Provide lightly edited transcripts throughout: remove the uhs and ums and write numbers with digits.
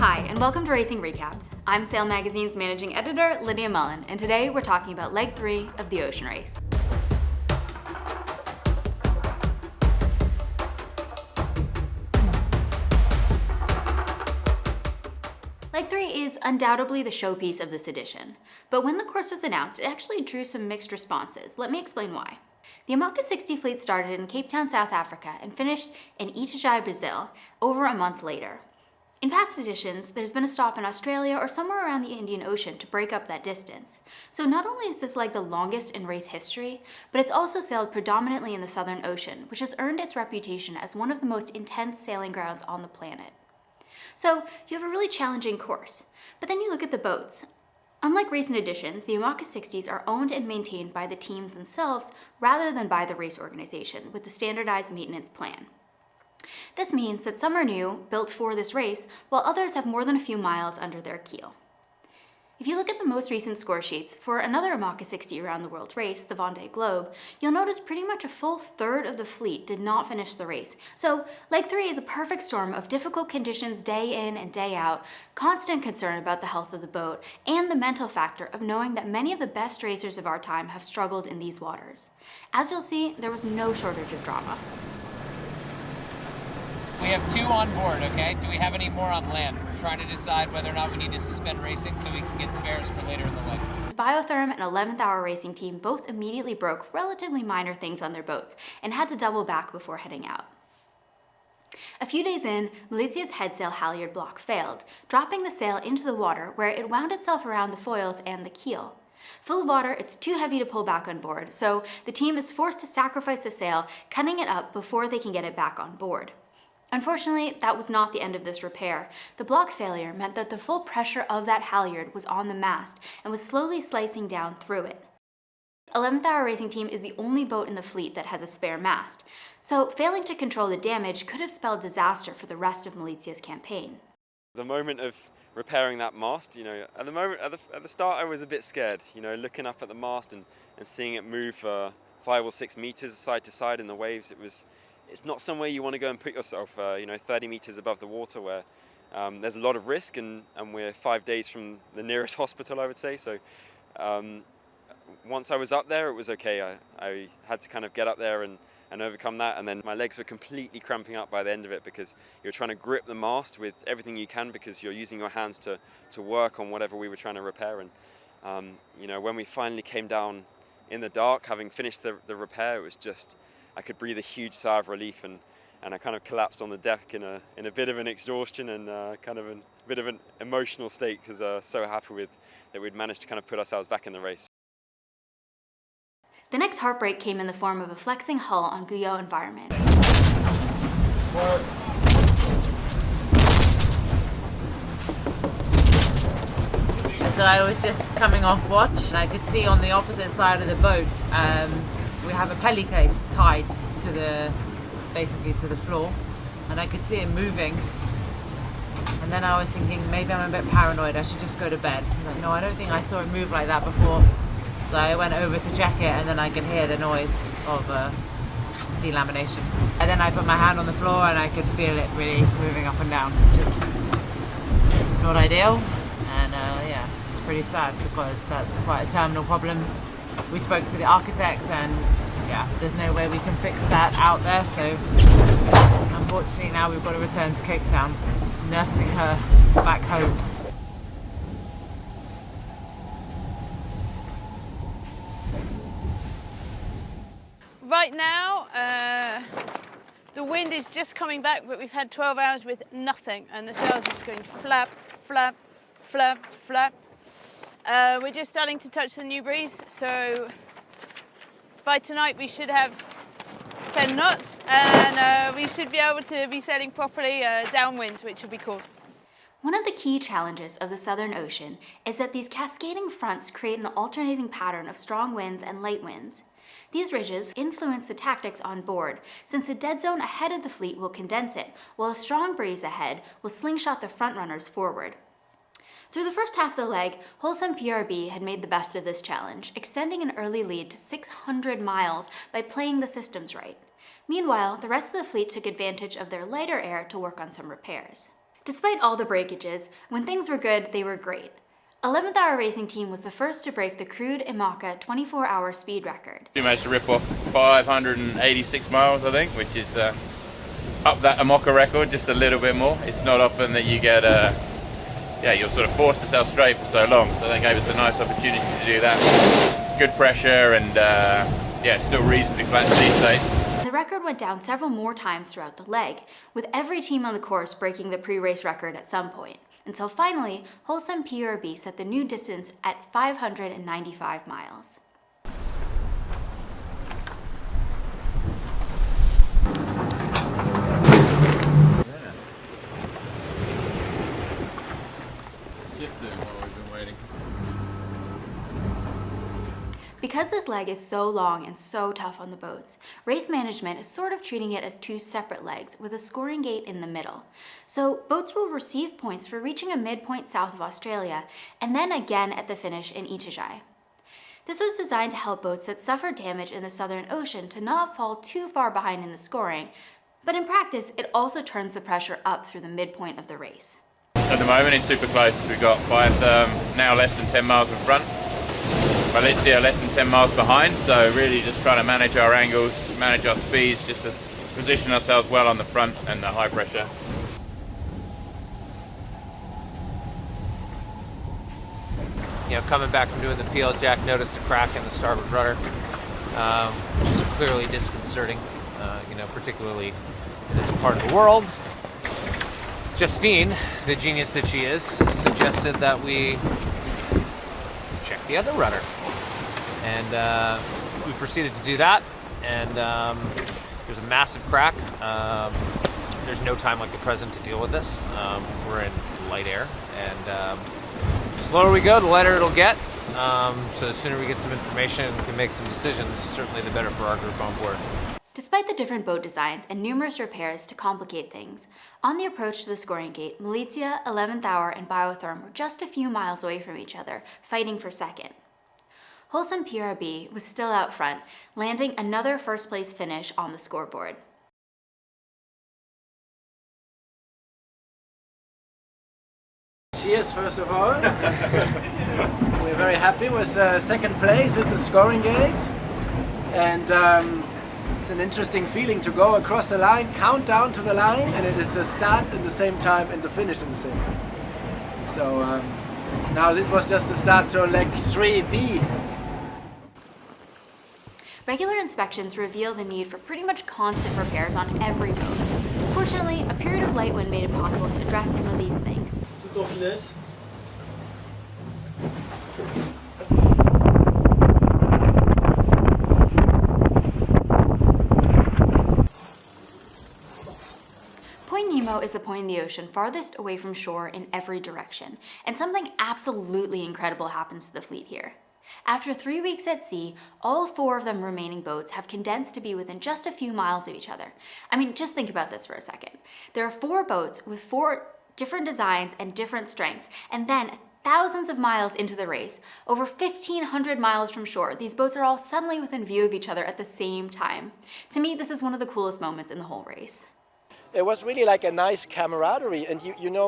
Hi, and welcome to Racing Recaps. I'm Sail Magazine's managing editor, Lydia Mullen, and today we're talking about Leg 3 of the Ocean Race. Leg 3 is undoubtedly the showpiece of this edition, but when the course was announced, it actually drew some mixed responses. Let me explain why. The Imaka 60 fleet started in Cape Town, South Africa, and finished in Itajaí, Brazil, over a month later. In past editions, there's been a stop in Australia or somewhere around the Indian Ocean to break up that distance. So not only is this leg the longest in race history, but it's also sailed predominantly in the Southern Ocean, which has earned its reputation as one of the most intense sailing grounds on the planet. So you have a really challenging course, but then you look at the boats. Unlike recent editions, the Imaka 60s are owned and maintained by the teams themselves rather than by the race organization with the standardized maintenance plan. This means that some are new, built for this race, while others have more than a few miles under their keel. If you look at the most recent score sheets for another Imaka 60 around the world race, the Vendée Globe, you'll notice pretty much a full third of the fleet did not finish the race. So Leg 3 is a perfect storm of difficult conditions day in and day out, constant concern about the health of the boat, and the mental factor of knowing that many of the best racers of our time have struggled in these waters. As you'll see, there was no shortage of drama. We have 2 on board, okay? Do we have any more on land? We're trying to decide whether or not we need to suspend racing so we can get spares for later in the leg. Biotherm and 11th Hour Racing Team both immediately broke relatively minor things on their boats and had to double back before heading out. A few days in, Malizia's headsail halyard block failed, dropping the sail into the water where it wound itself around the foils and the keel. Full of water, it's too heavy to pull back on board, so the team is forced to sacrifice the sail, cutting it up before they can get it back on board. Unfortunately, that was not the end of this repair. The block failure meant that the full pressure of that halyard was on the mast and was slowly slicing down through it. 11th Hour Racing Team is the only boat in the fleet that has a spare mast, so failing to control the damage could have spelled disaster for the rest of Malizia's campaign. The moment of repairing that mast, at the start I was a bit scared, looking up at the mast and seeing it move 5 or 6 meters side to side in the waves. It's not somewhere you want to go and put yourself, 30 meters above the water where there's a lot of risk, and we're 5 days from the nearest hospital, I would say. So once I was up there, it was okay. I had to kind of get up there and overcome that, and then my legs were completely cramping up by the end of it because you're trying to grip the mast with everything you can because you're using your hands to work on whatever we were trying to repair. And when we finally came down in the dark, having finished the repair, it was just, I could breathe a huge sigh of relief, and I kind of collapsed on the deck in a bit of an exhaustion and kind of a bit of an emotional state because so happy that we'd managed to kind of put ourselves back in the race. The next heartbreak came in the form of a flexing hull on Guyot Environment. So I was just coming off watch and I could see on the opposite side of the boat we have a pelly case tied to basically to the floor, and I could see it moving, and then I was thinking maybe I'm a bit paranoid, I should just go to bed. I was like, no, I don't think I saw it move like that before. So I went over to check it, and then I could hear the noise of delamination, and then I put my hand on the floor and I could feel it really moving up and down, which is not ideal, and yeah, it's pretty sad because that's quite a terminal problem. We spoke to the architect, and yeah, there's no way we can fix that out there, so unfortunately now we've got to return to Cape Town, nursing her back home. Right now, the wind is just coming back, but we've had 12 hours with nothing, and the sails are just going flap, flap, flap, flap. We're just starting to touch the new breeze, so by tonight we should have 10 knots, and we should be able to be sailing properly downwind, which will be cool. One of the key challenges of the Southern Ocean is that these cascading fronts create an alternating pattern of strong winds and light winds. These ridges influence the tactics on board, since a dead zone ahead of the fleet will condense it, while a strong breeze ahead will slingshot the front runners forward. Through the first half of the leg, Holcim PRB had made the best of this challenge, extending an early lead to 600 miles by playing the systems right. Meanwhile, the rest of the fleet took advantage of their lighter air to work on some repairs. Despite all the breakages, when things were good, they were great. 11th Hour Racing Team was the first to break the crude IMACA 24-hour speed record. We managed to rip off 586 miles, I think, which is up that IMACA record just a little bit more. It's not often that you get, you're sort of forced to sail straight for so long, so that gave us a nice opportunity to do that. Good pressure and, still reasonably flat sea state. The record went down several more times throughout the leg, with every team on the course breaking the pre-race record at some point, until finally, Holcim PRB set the new distance at 595 miles. Because this leg is so long and so tough on the boats, race management is sort of treating it as two separate legs with a scoring gate in the middle. So boats will receive points for reaching a midpoint south of Australia and then again at the finish in Itajaí. This was designed to help boats that suffer damage in the Southern Ocean to not fall too far behind in the scoring, but in practice it also turns the pressure up through the midpoint of the race. At the moment it's super close. We've got now less than 10 miles in front. Malizia less than 10 miles behind, so really just trying to manage our angles, manage our speeds, just to position ourselves well on the front and the high pressure. Coming back from doing the PL Jack, noticed a crack in the starboard rudder, which is clearly disconcerting, particularly in this part of the world. Justine, the genius that she is, suggested that we check the other rudder. And we proceeded to do that, and there's a massive crack. There's no time like the present to deal with this. We're in light air, and the slower we go, the lighter it'll get. So the sooner we get some information and can make some decisions, certainly the better for our group on board. Despite the different boat designs and numerous repairs to complicate things, on the approach to the scoring gate, Malizia, 11th Hour, and Biotherm were just a few miles away from each other, fighting for second. Holcim PRB was still out front, landing another first-place finish on the scoreboard. Cheers, first of all. We're very happy with second place at the scoring gate. And it's an interesting feeling to go across the line, count down to the line, and it is the start at the same time and the finish at the same time. So now this was just the start to leg 3B. Regular inspections reveal the need for pretty much constant repairs on every boat. Fortunately, a period of light wind made it possible to address some of these things. Point Nemo is the point in the ocean farthest away from shore in every direction, and something absolutely incredible happens to the fleet here. After 3 weeks at sea, all 4 of them remaining boats have condensed to be within just a few miles of each other. I mean, just think about this for a second. There are 4 boats with 4 different designs and different strengths, and then thousands of miles into the race, over 1,500 miles from shore, these boats are all suddenly within view of each other at the same time. To me, this is one of the coolest moments in the whole race. It was really like a nice camaraderie, and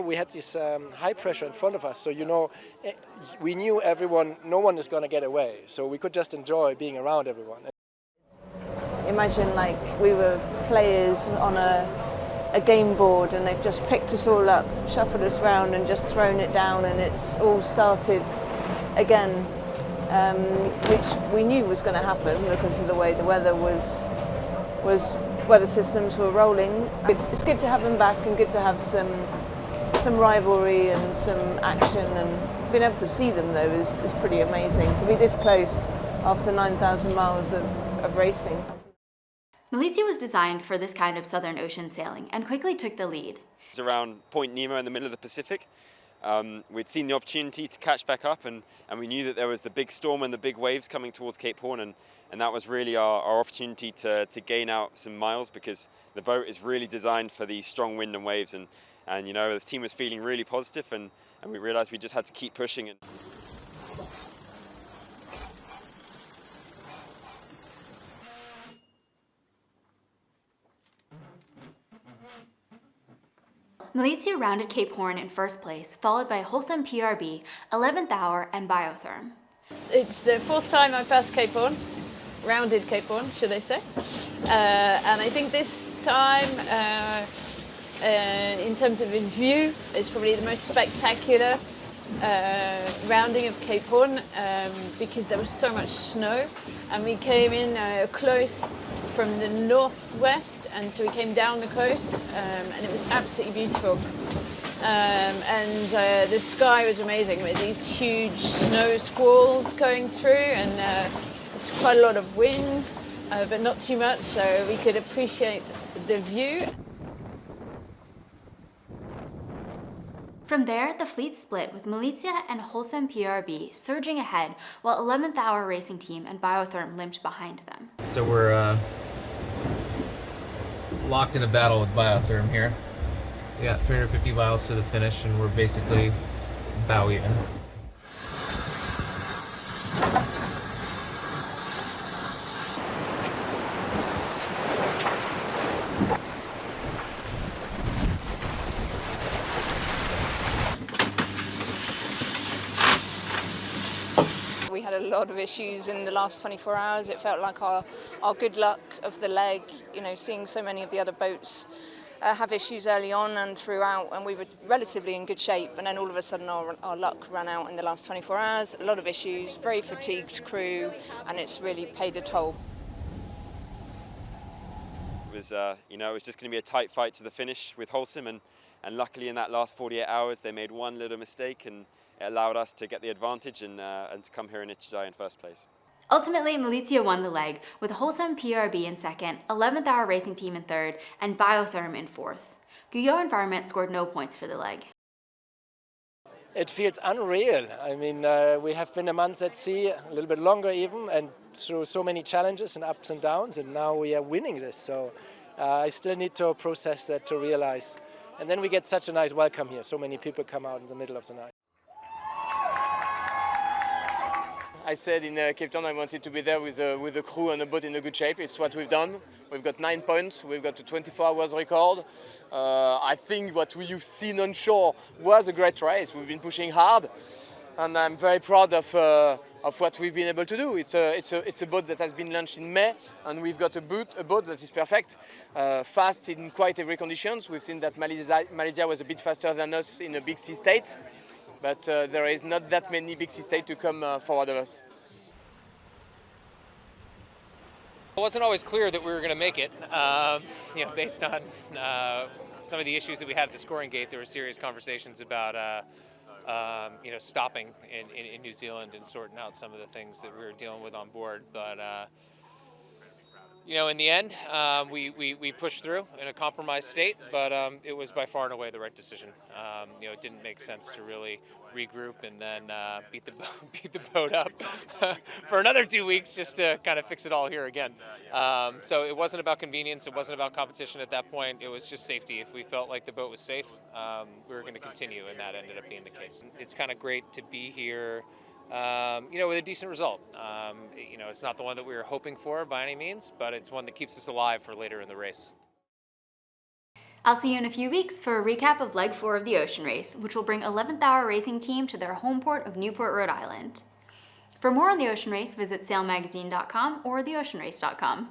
we had this high pressure in front of us, so we knew everyone, no one is going to get away, so we could just enjoy being around everyone. Imagine like we were players on a game board and they've just picked us all up, shuffled us round and just thrown it down, and it's all started again, which we knew was going to happen because of the way the weather was weather systems were rolling. It's good to have them back and good to have some rivalry and some action, and being able to see them though is pretty amazing. To be this close after 9,000 miles of racing. Malizia was designed for this kind of Southern Ocean sailing and quickly took the lead. It's around Point Nemo in the middle of the Pacific. We'd seen the opportunity to catch back up, and we knew that there was the big storm and the big waves coming towards Cape Horn, and that was really our opportunity to gain out some miles, because the boat is really designed for the strong wind and waves, and the team was feeling really positive, and we realized we just had to keep pushing. Malizia rounded Cape Horn in first place, followed by Wholesome PRB, 11th Hour, and Biotherm. It's the fourth time I've passed Cape Horn, rounded Cape Horn, should I say. And I think this time, in terms of in view, it's probably the most spectacular rounding of Cape Horn because there was so much snow, and we came in close from the northwest, and so we came down the coast, and it was absolutely beautiful. And the sky was amazing with these huge snow squalls going through, and there's quite a lot of wind, but not too much, so we could appreciate the view. From there, the fleet split with Malizia and Wholesome PRB surging ahead, while 11th Hour Racing Team and Biotherm limped behind them. So we're locked in a battle with Biotherm here. We got 350 miles to the finish, and we're basically bow even. We had a lot of issues in the last 24 hours. It felt like our good luck of the leg, seeing so many of the other boats have issues early on and throughout, and we were relatively in good shape, and then all of a sudden our luck ran out in the last 24 hours. A lot of issues, very fatigued crew, and it's really paid a toll. It was, it was just going to be a tight fight to the finish with Wholesome, and luckily in that last 48 hours they made one little mistake, and it allowed us to get the advantage and to come here in Ichijai in first place. Ultimately, Malizia won the leg, with Wholesome PRB in second, 11th Hour Racing Team in third, and Biotherm in fourth. Guyot Environment scored no points for the leg. It feels unreal. I mean, we have been a month at sea, a little bit longer even, and through so many challenges and ups and downs, and now we are winning this. So I still need to process that to realize. And then we get such a nice welcome here. So many people come out in the middle of the night. I said in Cape Town I wanted to be there with the crew and the boat in a good shape. It's what we've done. We've got 9 points. We've got a 24 hours record. I think what you've seen on shore was a great race. We've been pushing hard, and I'm very proud of what we've been able to do. It's a boat that has been launched in May, and we've got a boat that is perfect, fast in quite every conditions. We've seen that Malaysia was a bit faster than us in a big sea state. But there is not that many big sea states to come forward of us. It wasn't always clear that we were going to make it. Based on some of the issues that we had at the scoring gate, there were serious conversations about stopping in New Zealand and sorting out some of the things that we were dealing with on board. But in the end, we pushed through in a compromised state, but it was by far and away the right decision. It didn't make sense to really regroup and then beat the boat up for another 2 weeks just to kind of fix it all here again. So it wasn't about convenience. It wasn't about competition at that point. It was just safety. If we felt like the boat was safe, we were going to continue, and that ended up being the case. It's kind of great to be here. With a decent result. It's not the one that we were hoping for by any means, but it's one that keeps us alive for later in the race. I'll see you in a few weeks for a recap of Leg 4 of the Ocean Race, which will bring 11th Hour Racing Team to their home port of Newport, Rhode Island. For more on the Ocean Race, visit sailmagazine.com or theoceanrace.com.